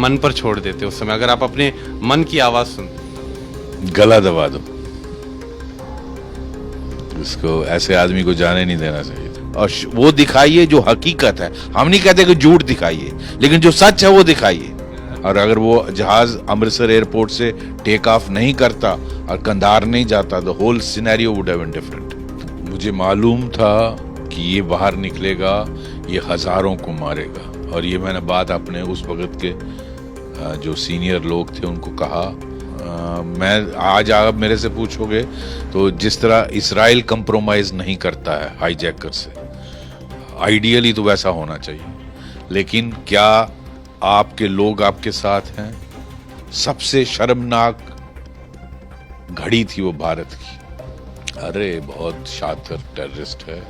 मन पर छोड़ देते उस समय, अगर आप अपने मन की आवाज सुनते? गला दबा दो, इसको ऐसे आदमी को जाने नहीं देना चाहिए। और वो दिखाइए जो हकीकत है, हम नहीं कहते कि झूठ दिखाइए, लेकिन जो सच है वो दिखाइए। और अगर वो जहाज अमृतसर एयरपोर्ट से टेक ऑफ नहीं करता और कंधार नहीं जाता, the whole scenario would have been different. मुझे मालूम था कि ये बाहर निकलेगा, ये हजारों को मारेगा, और ये मैंने बात अपने उस वक्त के जो सीनियर लोग थे उनको कहा। मैं आज आप मेरे से पूछोगे तो जिस तरह इसराइल कंप्रोमाइज नहीं करता है हाईजैकर से, आइडियली तो वैसा होना चाहिए, लेकिन क्या आपके लोग आपके साथ हैं? सबसे शर्मनाक घड़ी थी वो भारत की। अरे बहुत शातिर टेररिस्ट है,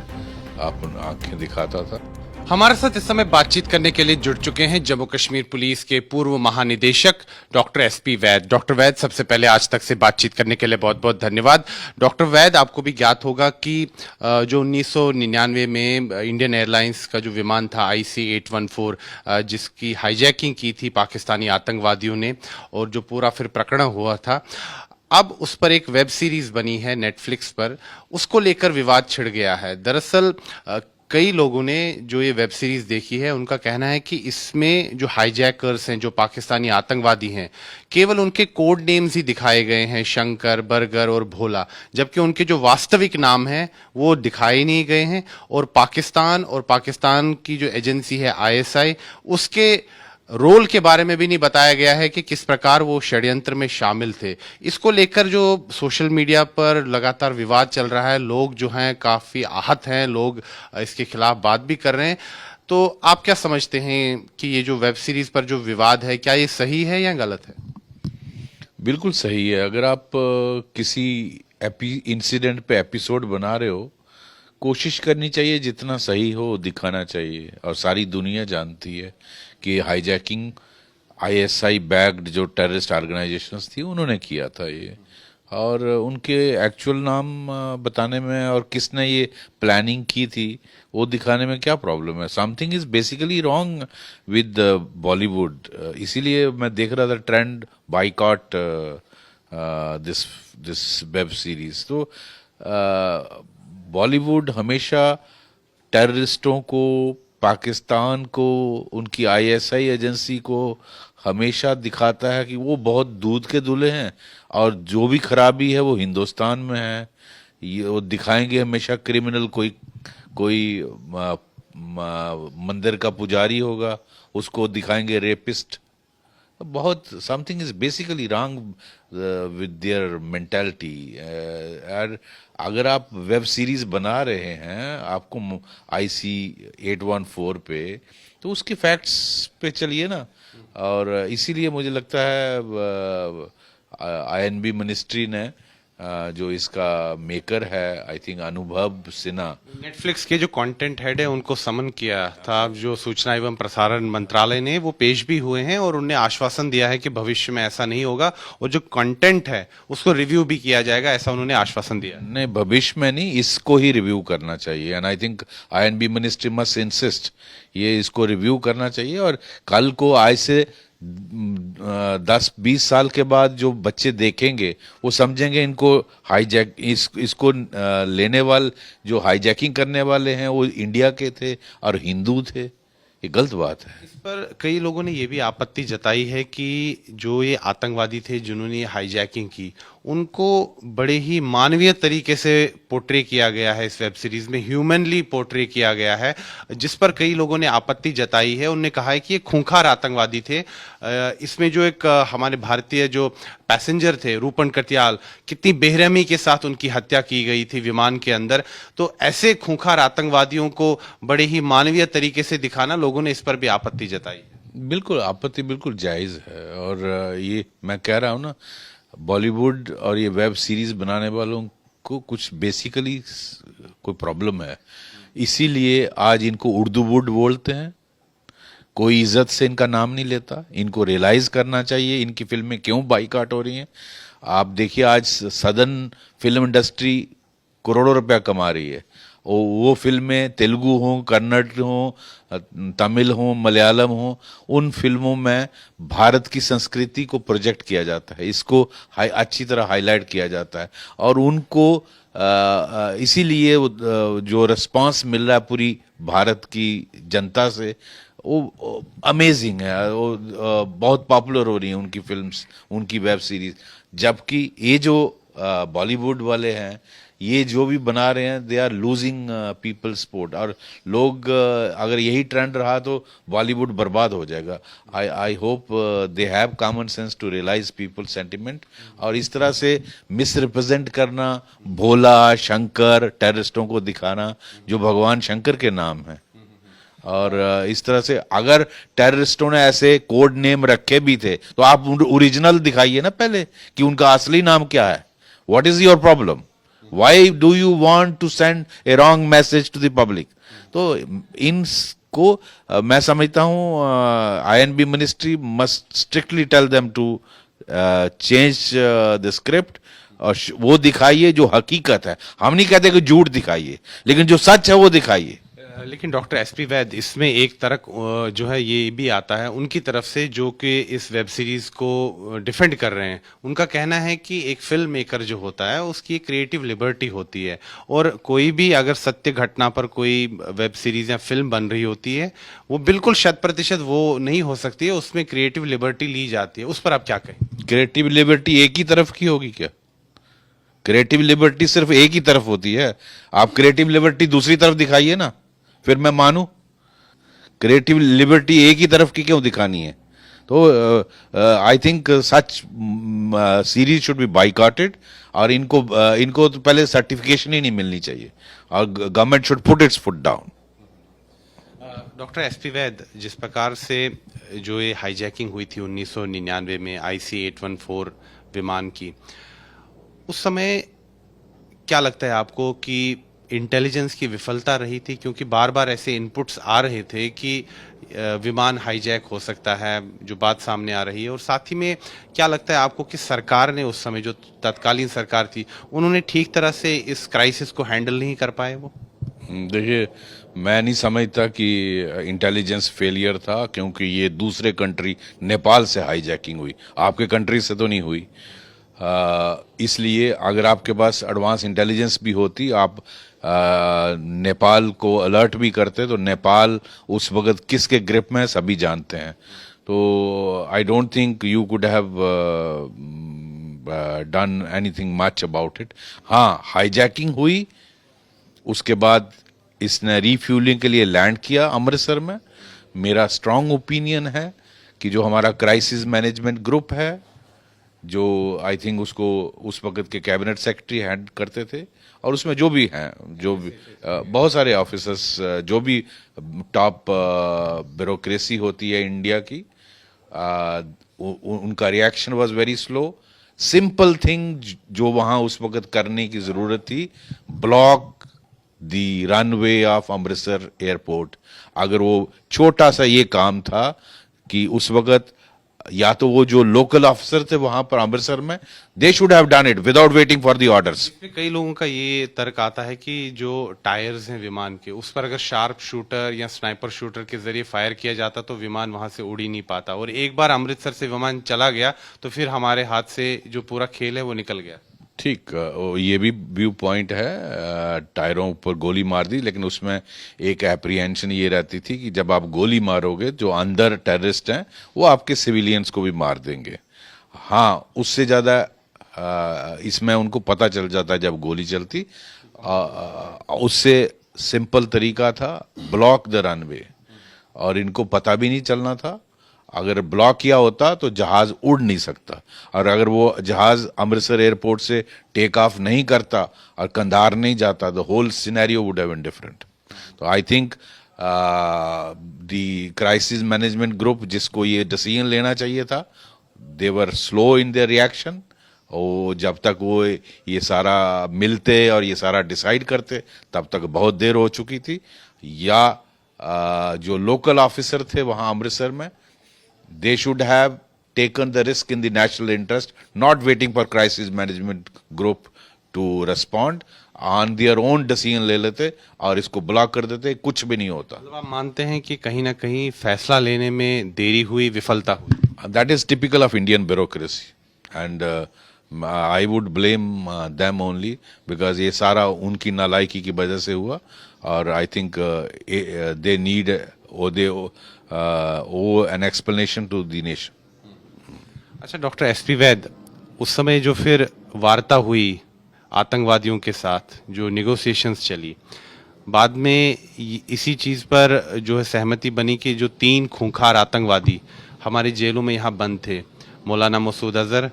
आप आंखें दिखाता था। हमारे साथ इस समय बातचीत करने के लिए जुड़ चुके हैं जम्मू कश्मीर पुलिस के पूर्व महानिदेशक डॉक्टर एसपी वैद। डॉक्टर वैद, सबसे पहले आज तक से बातचीत करने के लिए बहुत बहुत धन्यवाद। डॉक्टर वैद, आपको भी ज्ञात होगा कि जो 1999 में इंडियन एयरलाइंस का जो विमान था IC-814, जिसकी हाईजैकिंग की थी पाकिस्तानी आतंकवादियों ने, और जो पूरा फिर प्रकरण हुआ था, अब उस पर एक वेब सीरीज बनी है नेटफ्लिक्स पर, उसको लेकर विवाद छिड़ गया है। दरअसल कई लोगों ने जो ये वेब सीरीज देखी है उनका कहना है कि इसमें जो हाईजैकर्स हैं, जो पाकिस्तानी आतंकवादी हैं, केवल उनके कोड नेम्स ही दिखाए गए हैं, शंकर, बर्गर और भोला, जबकि उनके जो वास्तविक नाम हैं वो दिखाए नहीं गए हैं। और पाकिस्तान की जो एजेंसी है ISI, उसके रोल के बारे में भी नहीं बताया गया है कि किस प्रकार वो षड्यंत्र में शामिल थे। इसको लेकर जो सोशल मीडिया पर लगातार विवाद चल रहा है, लोग जो हैं काफी आहत हैं, लोग इसके खिलाफ बात भी कर रहे हैं। तो आप क्या समझते हैं कि ये जो वेब सीरीज पर जो विवाद है, क्या ये सही है या गलत है? बिल्कुल सही है। अगर आप किसी इंसिडेंट पे एपिसोड बना रहे हो, कोशिश करनी चाहिए जितना सही हो दिखाना चाहिए। और सारी दुनिया जानती है कि हाईजैकिंग ISI बैग्ड जो टेररिस्ट ऑर्गेनाइजेशंस थी उन्होंने किया था ये, और उनके एक्चुअल नाम बताने में और किसने ये प्लानिंग की थी वो दिखाने में क्या प्रॉब्लम है? Something is basically wrong with Bollywood. इसीलिए मैं देख रहा था trend boycott this web series. तो बॉलीवुड हमेशा टेररिस्टों को, पाकिस्तान को, उनकी ISI एजेंसी को हमेशा दिखाता है कि वो बहुत दूध के दूल्हे हैं, और जो भी खराबी है वो हिंदुस्तान में है। ये वो दिखाएंगे हमेशा क्रिमिनल, कोई मंदिर का पुजारी होगा, उसको दिखाएंगे रेपिस्ट। बहुत something is basically wrong with their mentality. अगर आप वेब सीरीज बना रहे हैं आपको IC-814 पे, तो उसके फैक्ट्स पे चलिए ना। और इसीलिए मुझे लगता है INB मिनिस्ट्री ने जो इसका मेकर है, आई थिंक अनुभव सिन्हा, नेटफ्लिक्स के जो कंटेंट हेड है उनको समन किया था जो सूचना एवं प्रसारण मंत्रालय ने, वो पेश भी हुए हैं और उन्हें आश्वासन दिया है कि भविष्य में ऐसा नहीं होगा, और जो कंटेंट है उसको रिव्यू भी किया जाएगा, ऐसा उन्होंने आश्वासन दिया। नहीं, भविष्य में नहीं, इसको ही रिव्यू करना चाहिए। And I think INB ministry must insist, ये इसको रिव्यू करना चाहिए। और कल को आज से 10-20 साल के बाद जो बच्चे देखेंगे वो समझेंगे इनको इसको लेने वाले, जो हाईजैकिंग करने वाले हैं वो इंडिया के थे और हिंदू थे। ये गलत बात है। इस पर कई लोगों ने ये भी आपत्ति जताई है कि जो ये आतंकवादी थे जिन्होंने ये हाईजैकिंग की, उनको बड़े ही मानवीय तरीके से पोर्ट्रे किया गया है इस वेब सीरीज में, ह्यूमनली पोर्ट्रे किया गया है, जिस पर कई लोगों ने आपत्ति जताई है। उन्होंने कहा है कि ये खूंखार आतंकवादी थे। इसमें जो एक हमारे भारतीय जो पैसेंजर थे रूपन कटियाल, कितनी बेरहमी के साथ उनकी हत्या की गई थी विमान के अंदर। तो ऐसे खूंखार आतंकवादियों को बड़े ही मानवीय तरीके से दिखाना, लोगों ने इस पर भी आपत्ति जताई। बिल्कुल, आपत्ति बिल्कुल जायज है। और ये मैं कह रहा हूँ ना, बॉलीवुड और ये वेब सीरीज बनाने वालों को कुछ बेसिकली कोई प्रॉब्लम है, इसीलिए आज इनको उर्दू वुड बोलते हैं। कोई इज्जत से इनका नाम नहीं लेता। इनको रियलाइज करना चाहिए इनकी फिल्में क्यों बाइकआउट हो रही हैं। आप देखिए आज सदर्न फिल्म इंडस्ट्री करोड़ों रुपया कमा रही है, वो फिल्में तेलुगु हों, कन्नड़ हों, तमिल हों, मलयालम हों, उन फिल्मों में भारत की संस्कृति को प्रोजेक्ट किया जाता है, इसको अच्छी तरह हाईलाइट किया जाता है। और उनको इसीलिए जो रिस्पांस मिल रहा है पूरी भारत की जनता से वो अमेजिंग है। वो बहुत पॉपुलर हो रही हैं उनकी फिल्म्स, उनकी वेब सीरीज। जबकि ये जो बॉलीवुड वाले हैं, ये जो भी बना रहे हैं, they are losing people sport. और लोग अगर यही ट्रेंड रहा तो बॉलीवुड बर्बाद हो जाएगा। I hope they have common sense to realise people sentiment. और इस तरह से मिस रिप्रेजेंट करना, भोला शंकर टेररिस्टों को दिखाना जो भगवान शंकर के नाम है। और इस तरह से अगर टेररिस्टों ने ऐसे कोड नेम रखे भी थे तो आप ओरिजिनल दिखाइए ना पहले कि उनका असली नाम क्या है। What is your problem? Why do you want to send a wrong message to the public? तो इनको मैं समझता हूं I and B ministry must strictly tell them to change the script. और वो दिखाइए जो हकीकत है। हम नहीं कहते कि झूठ दिखाइए, लेकिन जो सच है वो दिखाइए। लेकिन डॉक्टर एसपी वैद, इसमें एक तरफ जो है ये भी आता है उनकी तरफ से, जो कि इस वेब सीरीज को डिफेंड कर रहे हैं। उनका कहना है कि एक फिल्म मेकर जो होता है उसकी एक क्रिएटिव लिबर्टी होती है, और कोई भी अगर सत्य घटना पर कोई वेब सीरीज या फिल्म बन रही होती है वो बिल्कुल 100% वो नहीं हो सकती है, उसमें क्रिएटिव लिबर्टी ली जाती है। उस पर आप क्या कहें? क्रिएटिव लिबर्टी एक ही तरफ की होगी क्या? क्रिएटिव लिबर्टी सिर्फ एक ही तरफ होती है। आप क्रिएटिव लिबर्टी दूसरी तरफ दिखाइए ना, फिर मैं मानूं। क्रिएटिव लिबर्टी एक ही तरफ की क्यों दिखानी है? तो I think such series should be boycotted. और इनको तो पहले सर्टिफिकेशन ही नहीं मिलनी चाहिए, और government should put its foot down. Doctor SP Vaid, जिस प्रकार से जो ये हाईजैकिंग हुई थी 1999 में IC-814 विमान की, उस समय क्या लगता है आपको कि इंटेलिजेंस की विफलता रही थी? क्योंकि बार बार ऐसे इनपुट्स आ रहे थे कि विमान हाईजैक हो सकता है, जो बात सामने आ रही है। और साथ ही में क्या लगता है आपको कि सरकार ने उस समय, जो तत्कालीन सरकार थी, उन्होंने ठीक तरह से इस क्राइसिस को हैंडल नहीं कर पाए? वो देखिए, मैं नहीं समझता कि इंटेलिजेंस फेलियर था, क्योंकि ये दूसरे कंट्री नेपाल से हाईजैकिंग हुई, आपके कंट्री से तो नहीं हुई। इसलिए अगर आपके पास एडवांस इंटेलिजेंस भी होती, आप नेपाल को अलर्ट भी करते, तो नेपाल उस वक्त किसके ग्रिप में सभी जानते हैं। तो I don't think you could have done anything much about it. हाँ, हाईजैकिंग हुई, उसके बाद इसने रीफ्यूलिंग के लिए लैंड किया अमृतसर में। मेरा स्ट्रांग ओपिनियन है कि जो हमारा क्राइसिस मैनेजमेंट ग्रुप है, जो आई थिंक उसको उस वक्त के कैबिनेट सेक्रेटरी हैंड करते थे, और उसमें जो भी हैं, जो भी बहुत सारे ऑफिसर्स, जो भी टॉप ब्यूरोक्रेसी होती है इंडिया की, उनका reaction was very slow. Simple thing जो वहां उस वक्त करने की जरूरत थी, block the runway of Amritsar airport. अगर वो छोटा सा ये काम था कि उस वक्त या तो वो जो लोकल ऑफिसर थे वहां पर अमृतसर में, they should have done it without waiting for the orders. कई लोगों का ये तर्क आता है कि जो टायर्स हैं विमान के, उस पर अगर शार्प शूटर या स्नाइपर शूटर के जरिए फायर किया जाता तो विमान वहां से उड़ ही नहीं पाता, और एक बार अमृतसर से विमान चला गया तो फिर हमारे हाथ से जो पूरा खेल है वो निकल गया। ठीक, ये भी व्यू पॉइंट है। टायरों पर गोली मार दी, लेकिन उसमें एक एप्रीहेंशन ये रहती थी कि जब आप गोली मारोगे, जो अंदर टेररिस्ट हैं वो आपके सिविलियंस को भी मार देंगे। हाँ, उससे ज़्यादा इसमें उनको पता चल जाता है जब गोली चलती। उससे सिंपल तरीका था, ब्लॉक द रनवे, और इनको पता भी नहीं चलना था। अगर ब्लॉक किया होता तो जहाज उड़ नहीं सकता, और अगर वो जहाज अमृतसर एयरपोर्ट से टेक ऑफ नहीं करता और कंधार नहीं जाता, the whole scenario would have been different. तो I think the crisis management group, जिसको ये डिसीजन लेना चाहिए था, they were slow in their reaction. और जब तक वो ये सारा मिलते और ये सारा डिसाइड करते, तब तक बहुत देर हो चुकी थी। या जो लोकल ऑफिसर थे वहां अमृतसर में, they should have taken the risk in the national interest, not waiting for crisis management group to respond. On their own decision ले लेते और इसको ब्लॉक कर देते, कुछ भी नहीं होता। मतलब आप मानते हैं कि कहीं ना कहीं फैसला लेने में देरी हुई, विफलता हुई? That is typical of Indian bureaucracy and I would blame them only because ये सारा उनकी नालायकी की वजह से हुआ। और I think they need oh an explanation to the nation. अच्छा डॉक्टर एसपी वैद, उस समय जो फिर वार्ता हुई आतंकवादियों के साथ, जो निगोशिएशंस चली, बाद में इसी चीज पर जो है सहमति बनी कि जो 3 खूंखार आतंकवादी हमारी जेलों में यहाँ बंद थे, मौलाना मसूद अजहर,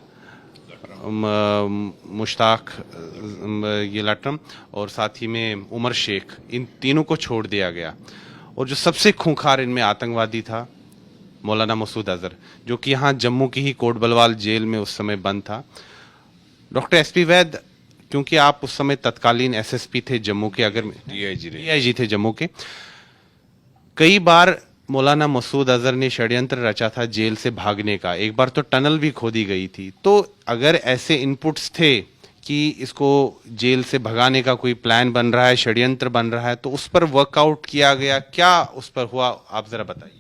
मुश्ताक ये लटरम और साथ ही में उमर शेख, इन तीनों को छोड़ दिया गया। और जो सबसे खूंखार इनमें आतंकवादी था मौलाना मसूद अजहर, जो कि यहाँ जम्मू की ही कोट बलवाल जेल में उस समय बंद था। डॉक्टर एसपी वैद, क्योंकि आप उस समय तत्कालीन एसएसपी थे जम्मू के, अगर डीआईजी थे जम्मू के, कई बार मौलाना मसूद अजहर ने षड्यंत्र रचा था जेल से भागने का। एक बार तो टनल भी खोदी गई थी। तो अगर ऐसे इनपुट्स थे कि इसको जेल से भगाने का कोई प्लान बन रहा है, षड्यंत्र बन रहा है, तो उस पर वर्कआउट किया गया, क्या उस पर हुआ, आप जरा बताइए।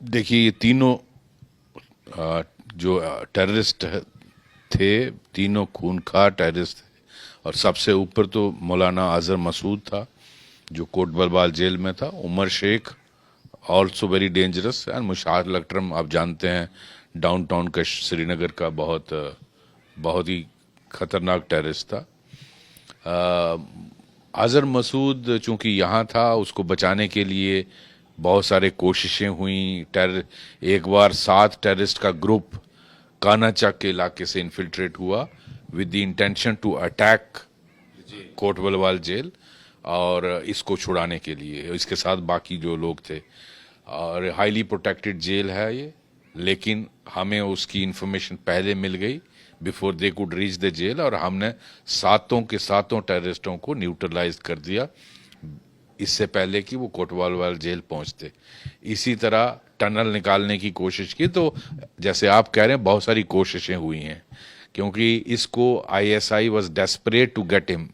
देखिए, ये तीनों जो टेररिस्ट थे, तीनों खूनखार टेररिस्ट थे। और सबसे ऊपर तो मौलाना अजहर मसूद था जो कोट बलवाल जेल में था। Umar Sheikh also very dangerous and मुशार लकटरम, आप जानते हैं डाउनटाउन का श्रीनगर का बहुत ही खतरनाक टेररिस्ट था। अजहर मसूद चूंकि यहाँ था, उसको बचाने के लिए बहुत सारे कोशिशें हुई। एक बार 7 टेररिस्ट का ग्रुप कानाचक के इलाके से इन्फिल्ट्रेट हुआ with the intention to attack Kot Balwal jail और इसको छुड़ाने के लिए, इसके साथ बाकी जो लोग थे। और हाईली प्रोटेक्टेड जेल है ये, लेकिन हमें उसकी इंफॉर्मेशन पहले मिल गई before they could reach the jail, और हमने 7 टेररिस्टों को न्यूट्रलाइज कर दिया इससे पहले कि वो कोटवाल जेल पहुंचते। इसी तरह टनल निकालने की कोशिश की। तो जैसे आप कह रहे हैं, बहुत सारी कोशिशें हुई हैं, क्योंकि इसको ISI was desperate to get him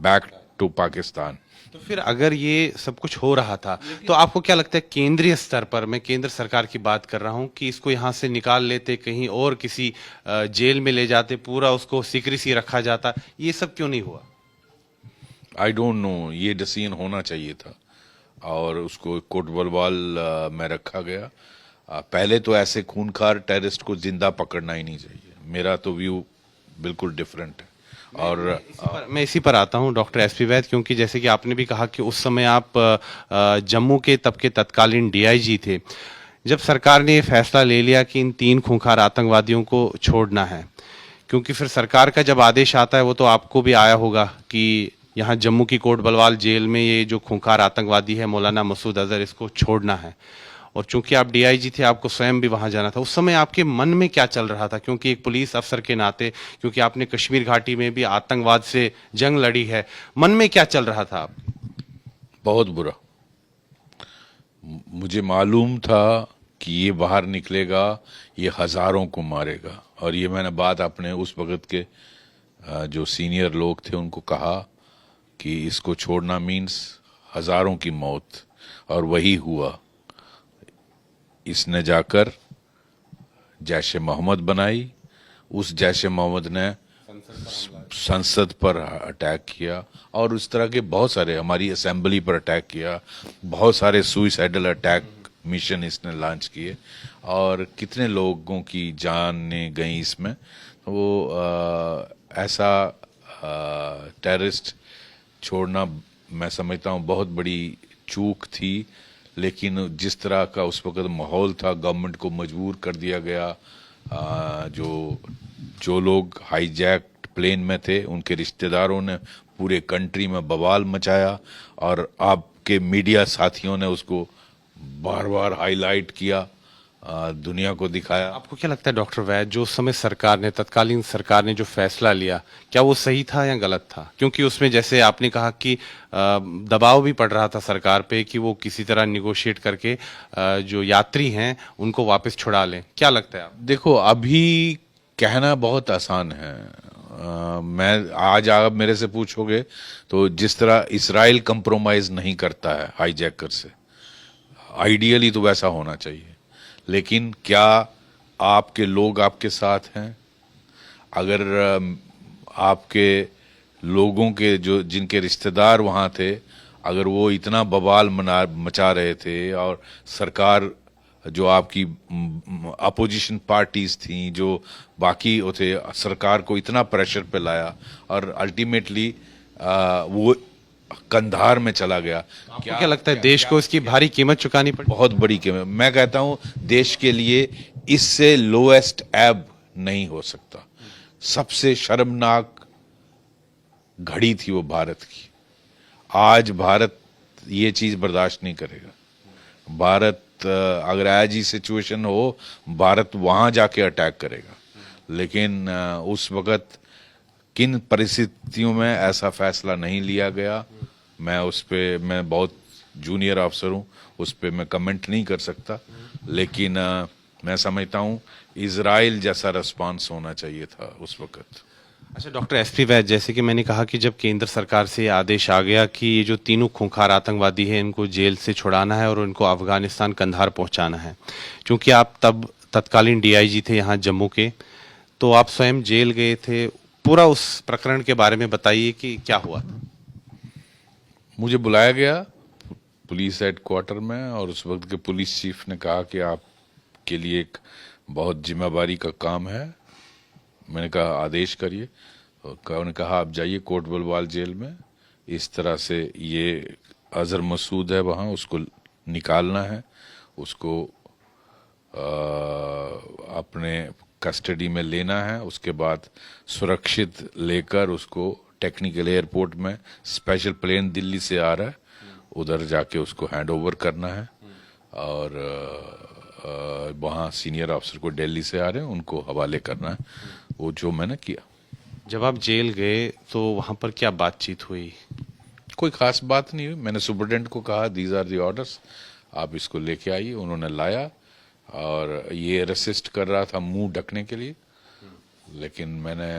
back to Pakistan. तो फिर अगर ये सब कुछ हो रहा था, तो आपको क्या लगता है केंद्रीय स्तर पर, मैं केंद्र सरकार की बात कर रहा हूं, कि इसको यहां से निकाल लेते, कहीं और किसी जेल में ले जाते, पूरा उसको सीक्रेसी रखा जाता, ये सब क्यों नहीं हुआ? आई डोंट नो, ये डिसीजन होना चाहिए था और उसको कोट बलवाल में रखा गया। पहले तो ऐसे खूनखार टेररिस्ट को जिंदा पकड़ना ही नहीं चाहिए। मेरा तो व्यू बिल्कुल डिफरेंट है। और मैं इसी पर आता हूं डॉक्टर एसपी वैद, क्योंकि जैसे कि आपने भी कहा कि उस समय आप जम्मू के तब के तत्कालीन डीआईजी थे। जब सरकार ने ये फैसला ले लिया कि इन 3 खूंखार आतंकवादियों को छोड़ना है, क्योंकि फिर सरकार का जब आदेश आता है, वो तो आपको भी आया होगा कि यहाँ जम्मू की कोट बलवाल जेल में ये जो खूंखार आतंकवादी है मौलाना मसूद अजहर, इसको छोड़ना है। और चूंकि आप डीआईजी थे, आपको स्वयं भी वहां जाना था। उस समय आपके मन में क्या चल रहा था, क्योंकि एक पुलिस अफसर के नाते, क्योंकि आपने कश्मीर घाटी में भी आतंकवाद से जंग लड़ी है, मन में क्या चल रहा था? बहुत बुरा। मुझे मालूम था कि ये बाहर निकलेगा, ये हजारों को मारेगा। और ये मैंने बात अपने उस वक्त के जो सीनियर लोग थे उनको कहा कि इसको छोड़ना मीन्स हजारों की मौत, और वही हुआ। इसने जाकर जैश ए मोहम्मद बनाई। उस जैश ए मोहम्मद ने संसद पर अटैक किया और उस तरह के बहुत सारे, हमारी असेंबली पर अटैक किया, बहुत सारे सुइसाइडल अटैक मिशन इसने लॉन्च किए और कितने लोगों की जानें गई इसमें। वो ऐसा टेररिस्ट छोड़ना मैं समझता हूँ बहुत बड़ी चूक थी। लेकिन जिस तरह का उस वक्त माहौल था, गवर्नमेंट को मजबूर कर दिया गया। जो लोग हाईजैक्ड प्लेन में थे, उनके रिश्तेदारों ने पूरे कंट्री में बवाल मचाया और आपके मीडिया साथियों ने उसको बार बार हाईलाइट किया, दुनिया को दिखाया। आपको क्या लगता है डॉक्टर वैद, जो उस समय सरकार ने, तत्कालीन सरकार ने जो फैसला लिया, क्या वो सही था या गलत था? क्योंकि उसमें जैसे आपने कहा कि दबाव भी पड़ रहा था सरकार पे कि वो किसी तरह निगोशिएट करके जो यात्री हैं उनको वापस छुड़ा लें। क्या लगता है आप? देखो, अभी कहना बहुत आसान है, मैं आज आप मेरे से पूछोगे तो जिस तरह इसराइल कंप्रोमाइज नहीं करता है हाईजैकर से, आइडियली तो वैसा होना चाहिए। लेकिन क्या आपके लोग आपके साथ हैं? अगर आपके लोगों के जो जिनके रिश्तेदार वहां थे, अगर वो इतना बवाल मचा रहे थे और सरकार जो आपकी अपोजिशन पार्टीज थी, जो बाकी वो थे, सरकार को इतना प्रेशर पे लाया और अल्टीमेटली वो कंधार में चला गया। क्या लगता है देश को इसकी भारी कीमत चुकानी पड़ी? बहुत बड़ी कीमत। मैं कहता हूं देश के लिए इससे लोएस्ट एब नहीं हो सकता। सबसे शर्मनाक घड़ी थी वो भारत की। आज भारत ये चीज बर्दाश्त नहीं करेगा। भारत अगर ऐसी सिचुएशन हो, भारत वहां जाके अटैक करेगा। लेकिन उस वक्त किन परिस्थितियों में ऐसा फैसला नहीं लिया गया, मैं बहुत जूनियर अफसर हूं, उस पर मैं कमेंट नहीं कर सकता। लेकिन मैं समझता हूं इजराइल जैसा रिस्पांस होना चाहिए था उस वक्त। अच्छा डॉक्टर एसपी वैद, जैसे कि मैंने कहा कि जब केंद्र सरकार से ये आदेश आ गया कि ये जो तीनों खूंखार आतंकवादी हैं इनको जेल से छुड़ाना है और उनको अफगानिस्तान कंधार पहुंचाना है, क्योंकि आप तब तत्कालीन डीआईजी थे यहाँ जम्मू के, तो आप स्वयं जेल गए थे। पूरा उस प्रकरण के बारे में बताइए कि क्या हुआ था। मुझे बुलाया गया पुलिस हेडक्वार्टर में और उस वक्त के पुलिस चीफ ने कहा कि आपके लिए एक बहुत जिम्मेदारी का काम है। मैंने कहा आदेश करिए। उन्होंने कहा आप जाइए कोट बलवाल जेल में, इस तरह से ये अजहर मसूद है वहाँ, उसको निकालना है, उसको अपने कस्टडी में लेना है। उसके बाद सुरक्षित लेकर उसको टेक्निकल एयरपोर्ट में, स्पेशल प्लेन दिल्ली से आ रहा है, उधर जाके उसको हैंड ओवर करना है। और वहाँ सीनियर अफसर को दिल्ली से आ रहे हैं, उनको हवाले करना है। वो जो मैंने किया। जब आप जेल गए तो वहां पर क्या बातचीत हुई? कोई खास बात नहीं हुई। मैंने सुपरिटेंडेंट को कहा दीज आर दी ऑर्डर्स, आप इसको लेके आइए। उन्होंने लाया और ये रेसिस्ट कर रहा था मुंह ढकने के लिए, लेकिन मैंने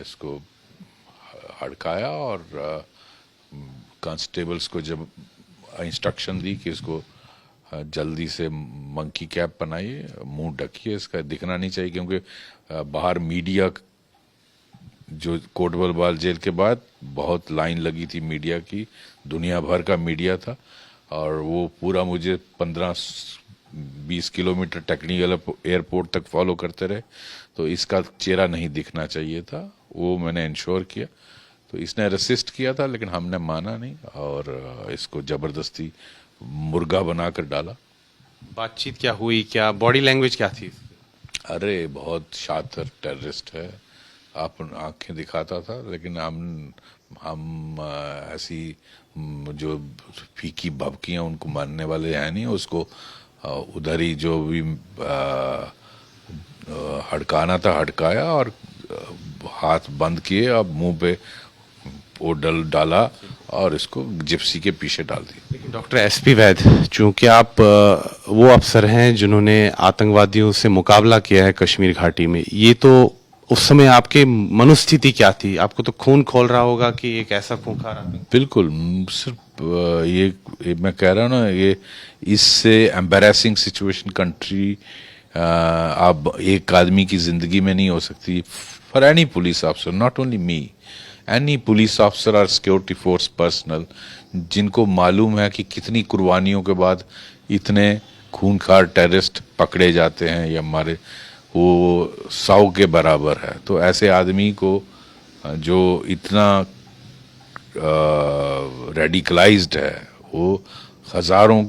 इसको हड़काया और कांस्टेबल्स को जब इंस्ट्रक्शन दी कि इसको जल्दी से मंकी कैप बनाइए, मुंह ढकिए, इसका दिखना नहीं चाहिए, क्योंकि बाहर मीडिया, जो कोट बलवाल जेल के बाद बहुत लाइन लगी थी मीडिया की, दुनिया भर का मीडिया था और वो पूरा मुझे 15-20 किलोमीटर टेक्निकल एयरपोर्ट तक फॉलो करते रहे, तो इसका चेहरा नहीं दिखना चाहिए था। वो मैंने इंश्योर किया। तो इसने रेसिस्ट किया था, लेकिन हमने माना नहीं और इसको जबरदस्ती मुर्गा बनाकर डाला। बातचीत क्या हुई, क्या बॉडी लैंग्वेज क्या थी? अरे बहुत शातिर टेररिस्ट है, आप आंखें दिखाता था, लेकिन हम ऐसी जो फीकी भभकियां उनको मारने वाले हैं नहीं। उसको उधर ही जो भी हड़काना था हड़काया और हाथ बंद किए, अब मुंह पे वो डाला और इसको जिप्सी के पीछे डाल दिया। डॉक्टर एसपी वैद, चूंकि आप वो अफसर हैं जिन्होंने आतंकवादियों से मुकाबला किया है कश्मीर घाटी में, ये तो उस समय आपके मनोस्थिति क्या थी? आपको तो खून खोल रहा होगा कि एक ऐसा खूंखार आदमी। बिल्कुल, सिर्फ ये मैं कह रहा हूँ ना, ये इससे एम्बैरेसिंग सिचुएशन कंट्री अब एक आदमी की जिंदगी में नहीं हो सकती। For any police officer, not only me, any police officer और सिक्योरिटी फोर्स पर्सनल, जिनको मालूम है कि कितनी कुर्बानियों के बाद इतने खूंखार टेररिस्ट पकड़े जाते हैं या हमारे, वो 100 के बराबर है। तो ऐसे आदमी को जो इतना रेडिकलाइज्ड है, वो हजारों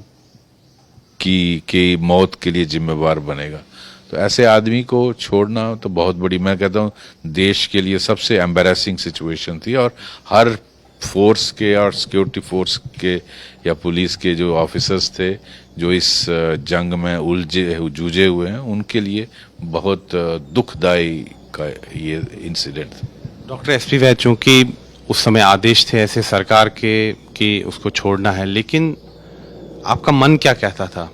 की मौत के लिए जिम्मेवार बनेगा। तो ऐसे आदमी को छोड़ना तो बहुत बड़ी, मैं कहता हूँ देश के लिए सबसे एम्बैरेसिंग सिचुएशन थी। और हर फोर्स के और सिक्योरिटी फोर्स के या पुलिस के जो ऑफिसर्स थे जो इस जंग में जूझे हुए हैं, उनके लिए बहुत दुखदायी का ये इंसिडेंट था। डॉक्टर एसपी वैद, चूंकि उस समय आदेश थे ऐसे सरकार के कि उसको छोड़ना है, लेकिन आपका मन क्या कहता था?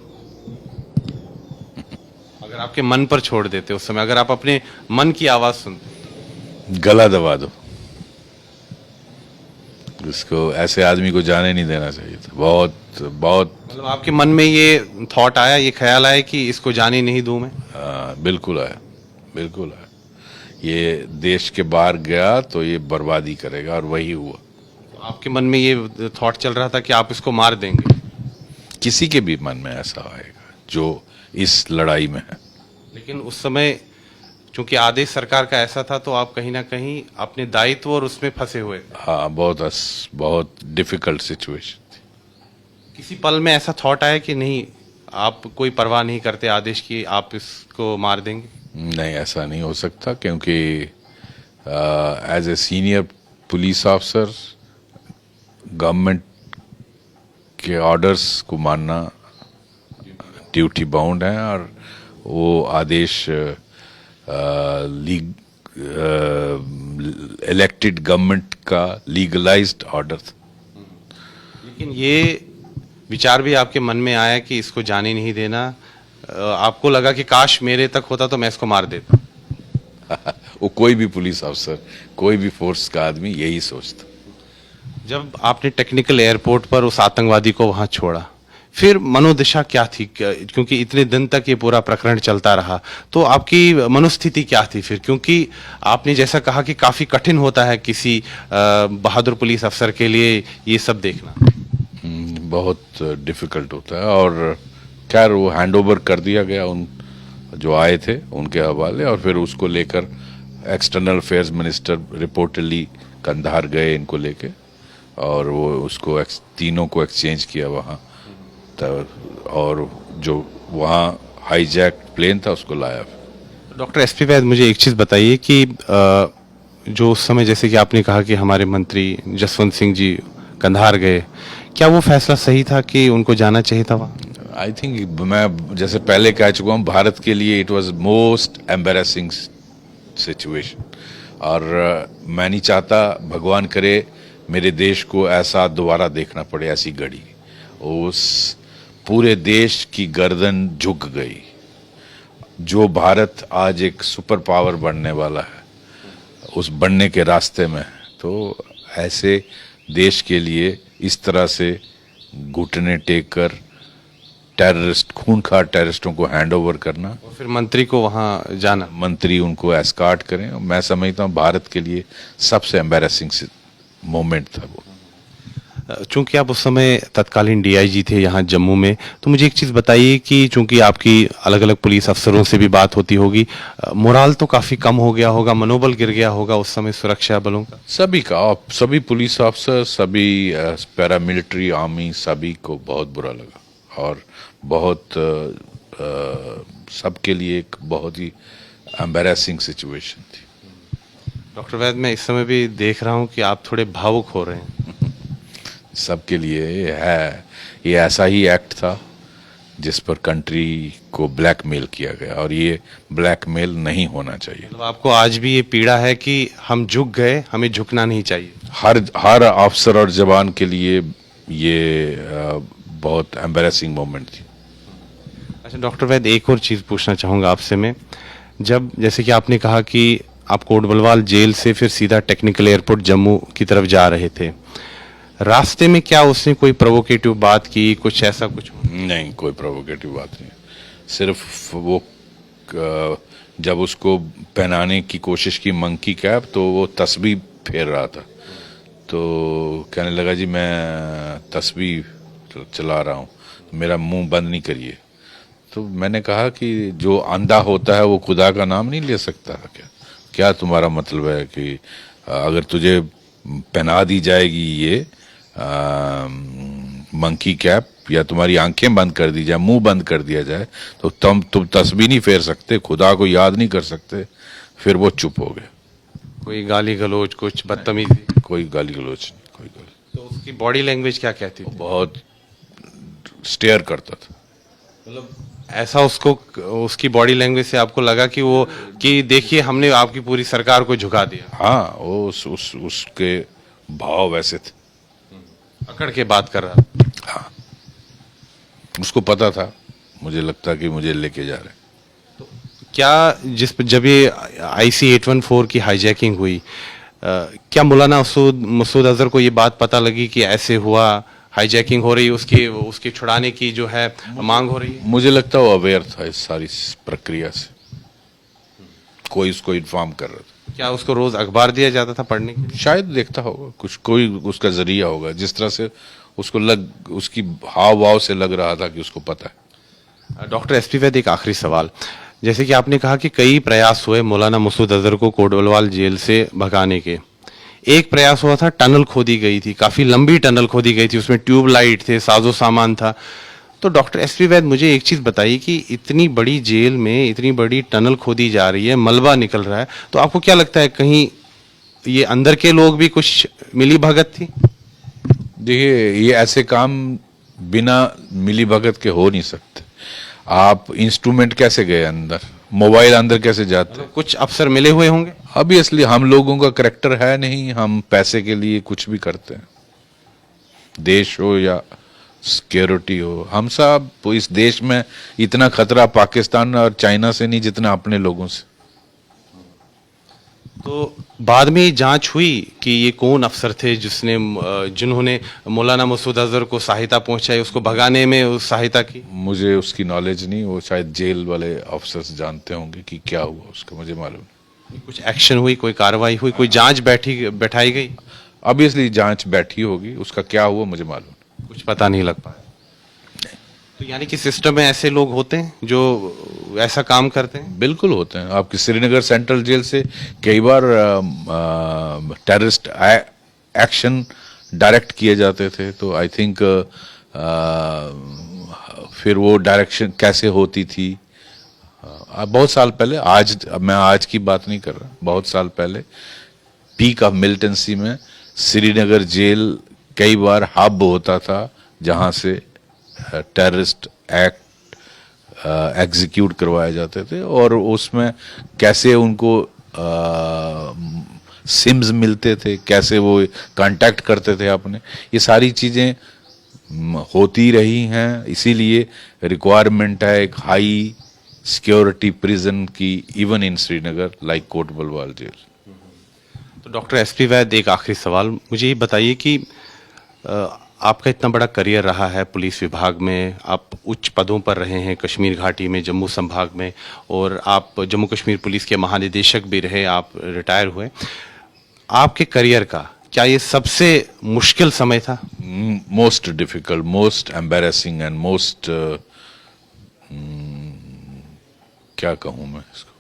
अगर आपके मन पर छोड़ देते उस समय, अगर आप अपने मन की आवाज सुनते? गला दबा दो उसको। ऐसे आदमी को जाने नहीं देना चाहिए था। बहुत बहुत मतलब आपके मन में ये थॉट आया, ये ख्याल आया कि इसको जाने नहीं दूं मैं? बिल्कुल आया, बिल्कुल आया। ये देश के बाहर गया तो ये बर्बादी करेगा, और वही हुआ। आपके मन में ये थॉट चल रहा था कि आप इसको मार देंगे? किसी के भी मन में ऐसा आएगा जो इस लड़ाई में है। लेकिन उस समय चूंकि आदेश सरकार का ऐसा था, तो आप कहीं ना कहीं अपने दायित्व और उसमें फंसे हुए थे। हाँ, बहुत डिफिकल्ट सिचुएशन थी। किसी पल में ऐसा थॉट आया कि नहीं, आप कोई परवाह नहीं करते आदेश की, आप इसको मार देंगे? नहीं, ऐसा नहीं हो सकता, क्योंकि as a senior police officer government के ऑर्डर्स को मानना ड्यूटी बाउंड है, और वो आदेश इलेक्टेड गवर्नमेंट का लीगलाइज्ड ऑर्डर था। लेकिन ये विचार भी आपके मन में आया कि इसको जाने नहीं देना, आपको लगा कि काश मेरे तक होता तो मैं इसको मार देता? वो कोई भी पुलिस अफसर, कोई भी फोर्स का आदमी यही सोचता। जब आपने टेक्निकल एयरपोर्ट पर उस आतंकवादी को वहां छोड़ा, फिर मनोदशा क्या थी? क्योंकि इतने दिन तक ये पूरा प्रकरण चलता रहा, तो आपकी मनोस्थिति क्या थी फिर? क्योंकि आपने जैसा कहा कि काफी कठिन होता है किसी बहादुर पुलिस अफसर के लिए ये सब देखना। बहुत डिफिकल्ट होता है, और खैर वो हैंड ओवर कर दिया गया उन जो आए थे उनके हवाले, और फिर उसको लेकर external affairs minister reportedly Kandahar गए इनको लेके, और वो उसको तीनों को एक्सचेंज किया वहाँ, और जो वहाँ हाईजैक प्लेन था उसको लाया। डॉक्टर एसपी वैद, मुझे एक चीज़ बताइए कि जो उस समय, जैसे कि आपने कहा कि हमारे मंत्री जसवंत सिंह जी कंधार गए, क्या वो फैसला सही था कि उनको जाना चाहिए था वहाँ? आई थिंक मैं जैसे पहले कह चुका हूँ, भारत के लिए it was most embarrassing situation, और मैं नहीं चाहता, भगवान करे मेरे देश को ऐसा दोबारा देखना पड़े, ऐसी घड़ी। उस पूरे देश की गर्दन झुक गई। जो भारत आज एक सुपर पावर बनने वाला है, उस बनने के रास्ते में है, तो ऐसे देश के लिए इस तरह से घुटने टेक कर टेररिस्ट, खूंखार टेररिस्टों को हैंड ओवर करना, और फिर मंत्री को वहाँ जाना, मंत्री उनको एस्कॉर्ट करें, मैं समझता हूँ भारत के लिए सबसे एम्बेरसिंग मोमेंट था वो। चूंकि आप उस समय तत्कालीन डीआईजी थे यहाँ जम्मू में, तो मुझे एक चीज़ बताइए कि चूंकि आपकी अलग अलग पुलिस अफसरों से भी बात होती होगी, मोराल तो काफ़ी कम हो गया होगा, मनोबल गिर गया होगा उस समय सुरक्षा बलों का? सभी का, सभी पुलिस अफसर, सभी पैरामिलिट्री, आर्मी, सभी को बहुत बुरा लगा, और बहुत सबके लिए एक बहुत ही एम्बेरसिंग सिचुएशन थी। डॉक्टर वैद, मैं इस समय भी देख रहा हूँ कि आप थोड़े भावुक हो रहे हैं। सबके लिए ये ऐसा ही एक्ट था जिस पर कंट्री को ब्लैकमेल किया गया, और ये ब्लैकमेल नहीं होना चाहिए। मतलब आपको आज भी ये पीड़ा है कि हम झुक गए, हमें झुकना नहीं चाहिए? हर अफसर और जवान के लिए ये बहुत एम्बेरसिंग मोमेंट थी। अच्छा डॉक्टर वैद, एक और चीज़ पूछना चाहूँगा आपसे मैं। जब, जैसे कि आपने कहा कि आप कोट बलवाल जेल से फिर सीधा टेक्निकल एयरपोर्ट जम्मू की तरफ जा रहे थे, रास्ते में क्या उसने कोई प्रोवोकेटिव बात की, कुछ ऐसा कुछ? नहीं, कोई प्रोवोकेटिव बात नहीं। सिर्फ वो जब उसको पहनाने की कोशिश की मंकी कैप, तो वो तस्बीह फेर रहा था, तो कहने लगा जी मैं तस्बीह चला रहा हूँ, मेरा मुंह बंद नहीं करिए। तो मैंने कहा कि जो अंधा होता है वो खुदा का नाम नहीं ले सकता। क्या तुम्हारा मतलब है कि अगर तुझे पहना दी जाएगी ये मंकी कैप, या तुम्हारी आंखें बंद कर दी जाए, मुंह बंद कर दिया जाए, तो तुम तस्बीह नहीं फेर सकते, खुदा को याद नहीं कर सकते। फिर वो चुप हो गए। कोई गाली गलौज, कुछ बदतमीजी? कोई गाली गलौज नहीं, कोई गाली। तो उसकी बॉडी लैंग्वेज क्या कहती थी? बहुत स्टेयर करता था। मतलब ऐसा उसको, उसकी बॉडी लैंग्वेज से आपको लगा कि वो, कि देखिए हमने आपकी पूरी सरकार को झुका दिया? हाँ, वो उसके भाव वैसे थे। अकड़ के बात कर रहा था। हाँ, उसको पता था, मुझे लगता कि मुझे लेके जा रहे। तो क्या जब ये IC-814 की हाईजैकिंग हुई, क्या मौलाना मसूद अजहर को ये बात पता लगी कि ऐसे हुआ, हाईजैकिंग हो रही है, उसकी छुड़ाने की जो है मांग हो रही है? मुझे लगता है वो अवेयर था इस सारी प्रक्रिया से, कोई उसको इन्फॉर्म कर रहा था। क्या उसको रोज अखबार दिया जाता था पढ़ने के लिए? शायद देखता होगा कुछ, कोई उसका जरिया होगा, जिस तरह से उसकी हाव भाव से लग रहा था कि उसको पता है। डॉक्टर SP वैद, एक आखिरी सवाल, जैसे कि आपने कहा कि कई प्रयास हुए मौलाना मसूद अजहर को कोटबलवाल जेल से भगाने के। एक प्रयास हुआ था, टनल खोदी गई थी, काफी लंबी टनल खोदी गई थी, उसमें ट्यूब लाइट थे, साजो सामान था। तो डॉक्टर SP वैद, मुझे एक चीज बताइए कि इतनी बड़ी जेल में इतनी बड़ी टनल खोदी जा रही है, मलबा निकल रहा है, तो आपको क्या लगता है कहीं ये अंदर के लोग भी कुछ मिली भगत थी? देखिए, ये ऐसे काम बिना मिली भगत के हो नहीं सकते। आप इंस्ट्रूमेंट कैसे गए अंदर, मोबाइल अंदर कैसे जाते? कुछ अफसर मिले हुए होंगे। ऑब्वियसली हम लोगों का करैक्टर है नहीं, हम पैसे के लिए कुछ भी करते हैं, देश हो या सिक्योरिटी हो। हम सब इस देश में इतना खतरा पाकिस्तान और चाइना से नहीं जितना अपने लोगों से। तो बाद में जांच हुई कि ये कौन अफसर थे जिन्होंने मौलाना मसूद अजहर को सहायता पहुंचाई, उसको भगाने में उस सहायता की? मुझे उसकी नॉलेज नहीं, वो शायद जेल वाले अफसर्स जानते होंगे कि क्या हुआ उसका, मुझे मालूम नहीं। कुछ एक्शन हुई, कोई कार्रवाई हुई, कोई जांच बैठाई गई? ऑब्वियसली जांच बैठी होगी, उसका क्या हुआ मुझे मालूम नहीं। कुछ पता नहीं लग पाया। तो यानी कि सिस्टम में ऐसे लोग होते हैं जो ऐसा काम करते हैं? बिल्कुल होते हैं। आपकी श्रीनगर सेंट्रल जेल से कई बार टेररिस्ट एक्शन डायरेक्ट किए जाते थे, तो आई थिंक फिर वो डायरेक्शन कैसे होती थी, बहुत साल पहले, मैं आज की बात नहीं कर रहा, बहुत साल पहले पीक ऑफ मिलिटेंसी में श्रीनगर जेल कई बार हब होता था जहां से टेररिस्ट एक्ट एग्जीक्यूट करवाए जाते थे, और उसमें कैसे उनको सिम्स मिलते थे, कैसे वो कांटेक्ट करते थे अपने, ये सारी चीजें होती रही हैं। इसीलिए रिक्वायरमेंट है एक हाई सिक्योरिटी प्रिजन की, even in Srinagar like Kot Balwal jail. तो डॉक्टर SP वैद, एक आखिरी सवाल, मुझे ये बताइए कि आपका इतना बड़ा करियर रहा है पुलिस विभाग में, आप उच्च पदों पर रहे हैं कश्मीर घाटी में, जम्मू संभाग में, और आप जम्मू कश्मीर पुलिस के महानिदेशक भी रहे, आप रिटायर हुए। आपके करियर का क्या ये सबसे मुश्किल समय था? Most difficult, most embarrassing and most, क्या कहूँ मैं इसको,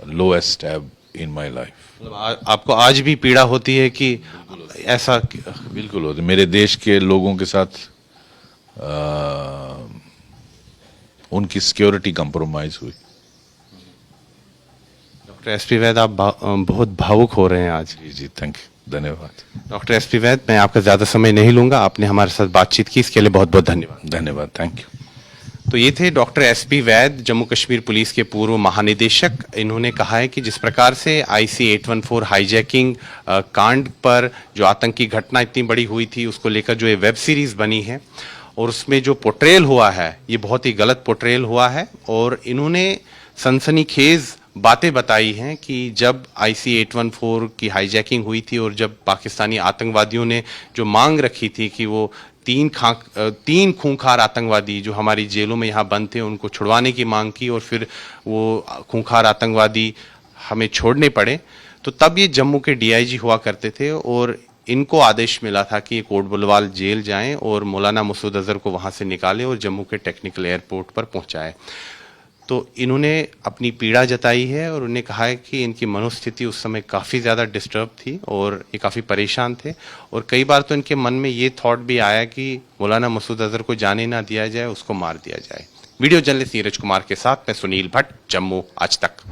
लोएस्ट एब इन माय लाइफ। मतलब आपको आज भी पीड़ा होती है कि ऐसा? बिल्कुल होती, मेरे देश के लोगों के साथ उनकी सिक्योरिटी कंप्रोमाइज हुई। डॉक्टर SP वैद, आप बहुत भावुक हो रहे हैं आज। जी, थैंक यू, धन्यवाद। डॉक्टर SP वैद, मैं आपका ज्यादा समय नहीं लूंगा, आपने हमारे साथ बातचीत की, इसके लिए बहुत बहुत धन्यवाद। धन्यवाद, थैंक यू। तो ये थे डॉक्टर SP वैद, जम्मू कश्मीर पुलिस के पूर्व महानिदेशक। इन्होंने कहा है कि जिस प्रकार से IC-814 हाईजैकिंग कांड पर जो आतंकी घटना इतनी बड़ी हुई थी, उसको लेकर जो ये वेब सीरीज बनी है और उसमें जो पोर्ट्रेल हुआ है, ये बहुत ही गलत पोर्ट्रेल हुआ है, और इन्होंने सनसनीखेज बातें बताई हैं कि जब IC-814 की हाईजैकिंग हुई थी और जब पाकिस्तानी आतंकवादियों ने जो मांग रखी थी कि वो तीन खूंखार आतंकवादी जो हमारी जेलों में यहाँ बंद थे उनको छुड़वाने की मांग की, और फिर वो खूंखार आतंकवादी हमें छोड़ने पड़े, तो तब ये जम्मू के DIG हुआ करते थे और इनको आदेश मिला था कि ये कोटबलवाल जेल जाएं और मौलाना मसूद अजहर को वहाँ से निकालें और जम्मू के टेक्निकल एयरपोर्ट पर पहुँचाएं। तो इन्होंने अपनी पीड़ा जताई है और उन्हें कहा है कि इनकी मनोस्थिति उस समय काफ़ी ज़्यादा डिस्टर्ब थी और ये काफ़ी परेशान थे, और कई बार तो इनके मन में ये थॉट भी आया कि मौलाना मसूद अजहर को जाने ना दिया जाए, उसको मार दिया जाए। वीडियो जर्नलिस्ट नीरज कुमार के साथ मैं सुनील भट्ट, जम्मू आज तक।